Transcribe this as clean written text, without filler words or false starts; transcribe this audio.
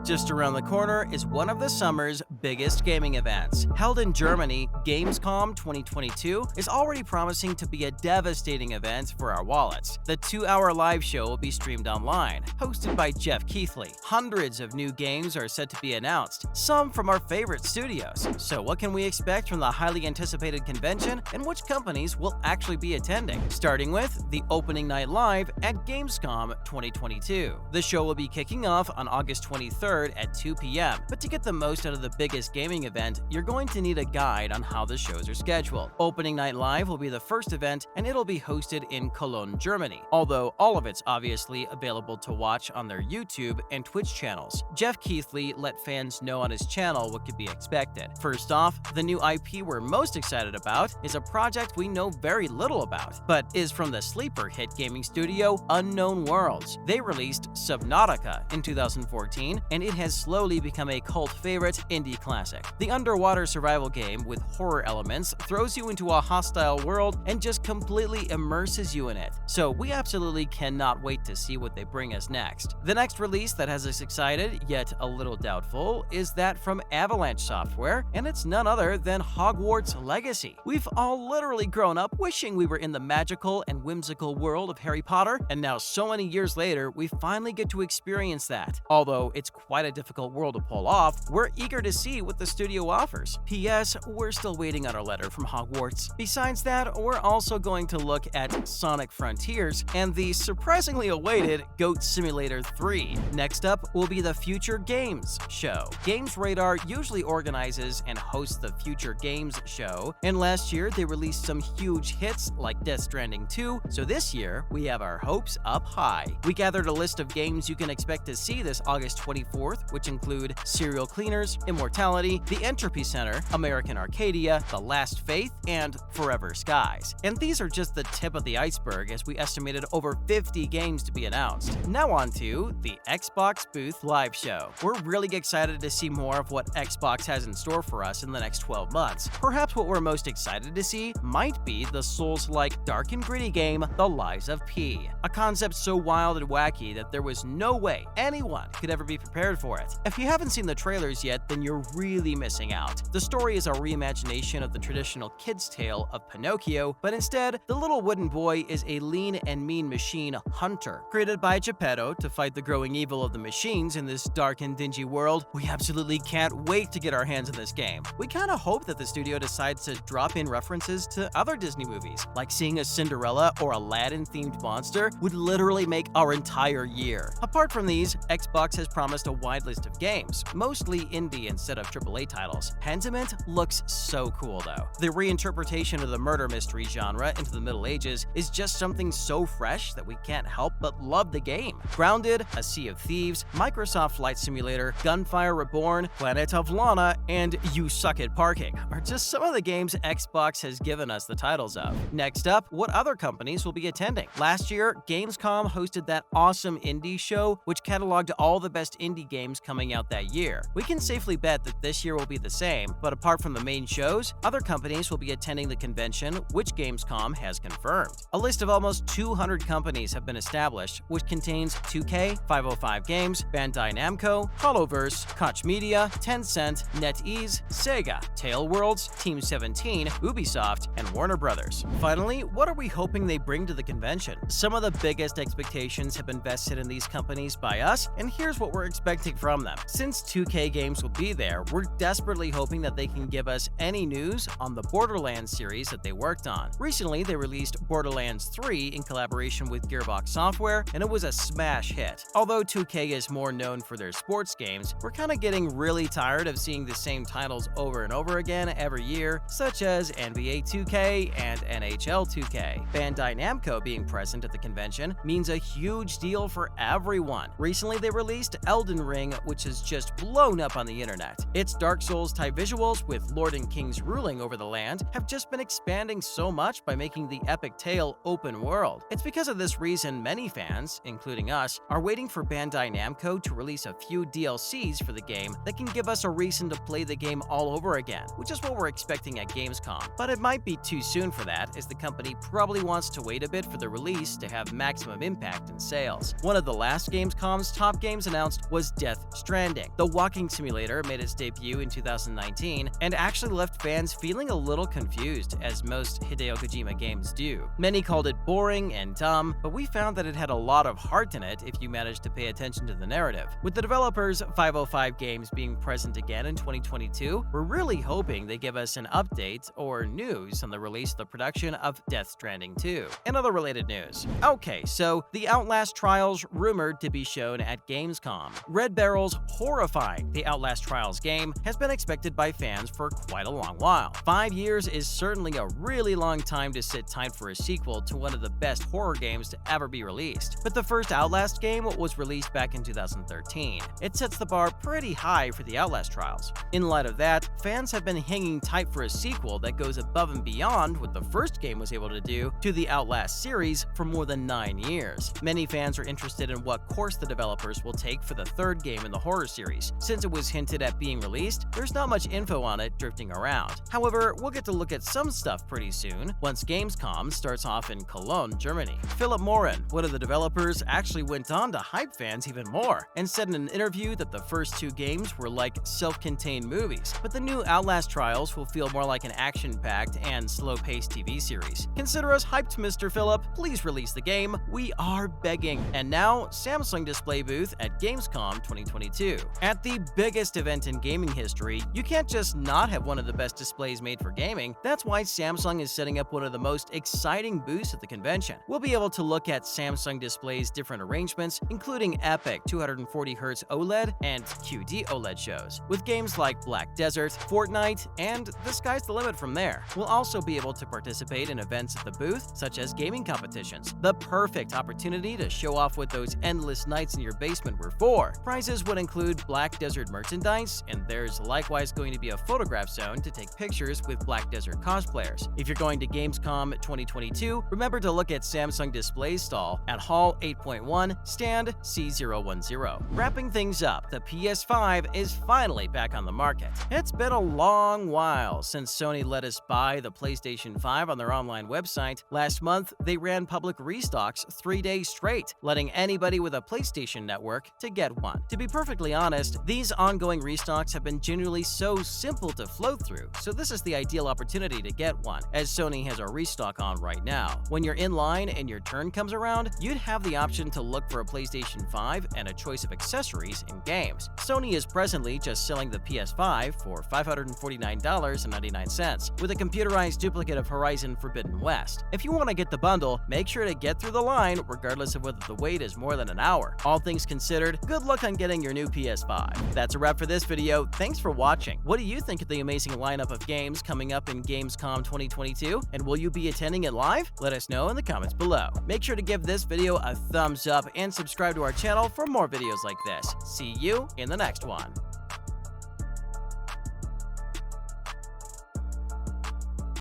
Just around the corner is one of the summer's biggest gaming events. Held in Germany, Gamescom 2022 is already promising to be a devastating event for our wallets. The 2-hour live show will be streamed online, hosted by Jeff Keighley. Hundreds of new games are set to be announced, some from our favorite studios. So what can we expect from the highly anticipated convention, and which companies will actually be attending? Starting with the opening night live at Gamescom 2022. The show will be kicking off on August 23rd at 2 p.m. But to get the most out of the biggest gaming event, you're going to need a guide on how the shows are scheduled. Opening night live will be the first event, and it'll be hosted in Cologne, Germany, although all of it's obviously available to watch on their YouTube and Twitch channels. Jeff Keighley let fans know on his channel what could be expected. First off, the new IP we're most excited about is a project we know very little about, but is from the sleeper hit gaming studio Unknown Worlds. They released Subnautica in 2014, and it has slowly become a cult favorite indie classic. The underwater survival game with horror elements throws you into a hostile world and just completely immerses you in it. So we absolutely cannot wait to see what they bring us next. The next release that has us excited, yet a little doubtful, is that from Avalanche Software, and it's none other than Hogwarts Legacy. We've all literally grown up wishing we were in the magical and whimsical world of Harry Potter, and now so many years later, we finally get to experience that. Although it's quite a difficult world to pull off, we're eager to see what the studio offers. P.S. We're still waiting on our letter from Hogwarts. Besides that, we're also going to look at Sonic Frontiers and the surprisingly awaited Goat Simulator 3. Next up will be the Future Games show. Games Radar usually organizes and hosts the Future Games show, and last year they released some huge hits like Death Stranding 2, so this year we have our hopes up high. We gathered a list of games you can expect to see this August 24th, which include Serial Cleaners, Immortality, The Entropy Center, American Arcadia, The Last Faith, and Forever Skies. And these are just the tip of the iceberg, as we estimated over 50 games to be announced. Now on to the Xbox Booth Live Show. We're really excited to see more of what Xbox has in store for us in the next 12 months. Perhaps what we're most excited to see might be the Souls-like dark and gritty game, The Lies of P. A concept so wild and wacky that there was no way anyone could ever be prepared for it. If you haven't seen the trailers yet, then you're really missing out. The story is a reimagination of the traditional kid's tale of Pinocchio, but instead, the little wooden boy is a lean and mean machine hunter. Created by Geppetto to fight the growing evil of the machines in this dark and dingy world, we absolutely can't wait to get our hands on this game. We kinda hope that the studio decides to drop in references to other Disney movies, like seeing a Cinderella or Aladdin-themed monster would literally make our entire year. Apart from these, Xbox has promised a wide list of games, mostly indie instead of AAA titles. Pentiment looks so cool though. The reinterpretation of the murder mystery genre into the Middle Ages is just something so fresh that we can't help but love the game. Grounded, A Sea of Thieves, Microsoft Flight Simulator, Gunfire Reborn, Planet of Lana, and You Suck at Parking are just some of the games Xbox has given us the titles of. Next up, what other companies will be attending? Last year, Gamescom hosted that awesome indie show, which cataloged all the best indie games coming out that year. We can safely bet that this year will be the same, but apart from the main shows, other companies will be attending the convention, which Gamescom has confirmed. A list of almost 200 companies have been established, which contains 2K, 505 Games, Bandai Namco, Holoverse, Koch Media, Tencent, NetEase, Sega, Tailworlds, Team 17, Ubisoft, and Warner Brothers. Finally, what are we hoping they bring to the convention? Some of the biggest expectations have been vested in these companies by us, and here's what we're expecting from them. Since 2K Games will be there, we're desperately hoping that they can give us any news on the Borderlands series that they worked on. Recently, they released Borderlands 3 in collaboration with Gearbox Software, and it was a smash hit. Although 2K is more known for their sports games, we're kinda getting really tired of seeing the same titles over and over again every year, such as NBA 2K and NHL 2K. Bandai Namco being present at the convention means a huge deal for everyone. Recently, they released Elden Ring, which has just blown up on the internet. Its Dark Souls-type visuals with Lord and Kings ruling over the land have just been expanding so much by making the epic tale open world. It's because of this reason many fans, including us, are waiting for Bandai Namco to release a few DLCs for the game that can give us a reason to play the game all over again, which is what we're expecting at Gamescom. But it might be too soon for that, as the company probably wants to wait a bit for the release to have maximum impact in sales. One of the last Gamescom's top games announced was was Death Stranding. The walking simulator made its debut in 2019 and actually left fans feeling a little confused, as most Hideo Kojima games do. Many called it boring and dumb, but we found that it had a lot of heart in it if you managed to pay attention to the narrative. With the developers 505 Games being present again in 2022, we're really hoping they give us an update or news on the release of the production of Death Stranding 2. In other related news. Okay, so the Outlast Trials rumored to be shown at Gamescom. Red Barrel's horrifying The Outlast Trials game has been expected by fans for quite a long while. 5 years is certainly a really long time to sit tight for a sequel to one of the best horror games to ever be released. But the first Outlast game was released back in 2013. It sets the bar pretty high for the Outlast Trials. In light of that, fans have been hanging tight for a sequel that goes above and beyond what the first game was able to do to the Outlast series for more than 9 years. Many fans are interested in what course the developers will take for the third game in the horror series. Since it was hinted at being released, there's not much info on it drifting around. However, we'll get to look at some stuff pretty soon, once Gamescom starts off in Cologne, Germany. Philip Morin, one of the developers, actually went on to hype fans even more, and said in an interview that the first 2 games were like self-contained movies, but the new Outlast Trials will feel more like an action-packed and slow-paced TV series. Consider us hyped, Mr. Philip. Please release the game. We are begging. And now, Samsung display booth at Gamescom 2022. At the biggest event in gaming history, you can't just not have one of the best displays made for gaming. That's why Samsung is setting up one of the most exciting booths at the convention. We'll be able to look at Samsung displays' different arrangements, including epic 240Hz OLED and QD OLED shows, with games like Black Desert, Fortnite, and the sky's the limit from there. We'll also be able to participate in events at the booth, such as gaming competitions. The perfect opportunity to show off what those endless nights in your basement were for. Prizes would include Black Desert merchandise, and there's likewise going to be a photograph zone to take pictures with Black Desert cosplayers. If you're going to Gamescom 2022, remember to look at Samsung Display's stall at Hall 8.1, stand C010. Wrapping things up, the PS5 is finally back on the market. It's been a long while since Sony let us buy the PlayStation 5 on their online website. Last month, they ran public restocks 3 days straight, letting anybody with a PlayStation network to get one. To be perfectly honest, these ongoing restocks have been genuinely so simple to flow through, so this is the ideal opportunity to get one, as Sony has a restock on right now. When you're in line and your turn comes around, you'd have the option to look for a PlayStation 5 and a choice of accessories and games. Sony is presently just selling the PS5 for $549.99, with a computerized duplicate of Horizon Forbidden West. If you want to get the bundle, make sure to get through the line regardless of whether the wait is more than an hour. All things considered, good luck on getting your new PS5. That's a wrap for this video. Thanks for watching. What do you think of the amazing lineup of games coming up in Gamescom 2022? And will you be attending it live? Let us know in the comments below. Make sure to give this video a thumbs up and subscribe to our channel for more videos like this. See you in the next one.